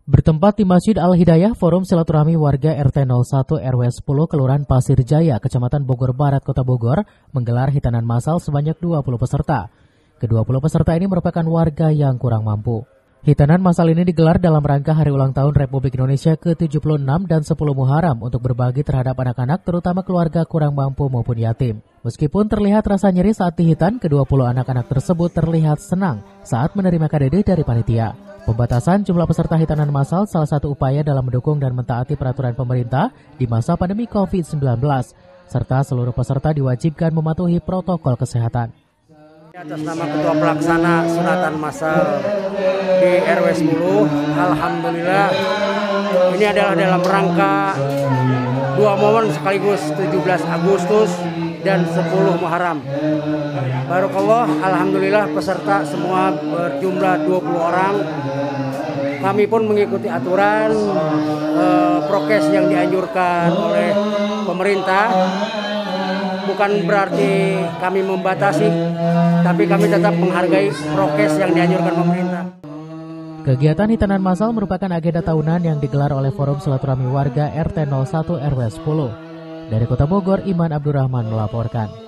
Bertempat di Masjid Al-Hidayah, Forum Silaturahmi Warga RT 01 RW 10 Kelurahan Pasir Jaya, Kecamatan Bogor Barat, Kota Bogor, menggelar hitanan massal sebanyak 20 peserta. Ke-20 peserta ini merupakan warga yang kurang mampu. Hitanan massal ini digelar dalam rangka Hari Ulang Tahun Republik Indonesia ke-76 dan 10 Muharram untuk berbagi terhadap anak-anak, terutama keluarga kurang mampu maupun yatim. Meskipun terlihat rasa nyeri saat dihitan, ke-20 anak-anak tersebut terlihat senang saat menerima KDD dari panitia. Pembatasan jumlah peserta hitanan massal salah satu upaya dalam mendukung dan mentaati peraturan pemerintah di masa pandemi COVID-19, serta seluruh peserta diwajibkan mematuhi protokol kesehatan. Atas nama Ketua Pelaksana Sunatan Massal di RW 10, Alhamdulillah ini adalah dalam rangka dua momen sekaligus, 17 Agustus dan 10 Muharram. Barakallah, alhamdulillah peserta semua berjumlah 20 orang. Kami pun mengikuti aturan prokes yang dianjurkan oleh pemerintah. Bukan berarti kami membatasi, tapi kami tetap menghargai prokes yang dianjurkan pemerintah. Kegiatan hitanan massal merupakan agenda tahunan yang digelar oleh Forum Silaturahmi Warga RT 01 RW 10. Dari Kota Bogor, Iman Abdurrahman melaporkan.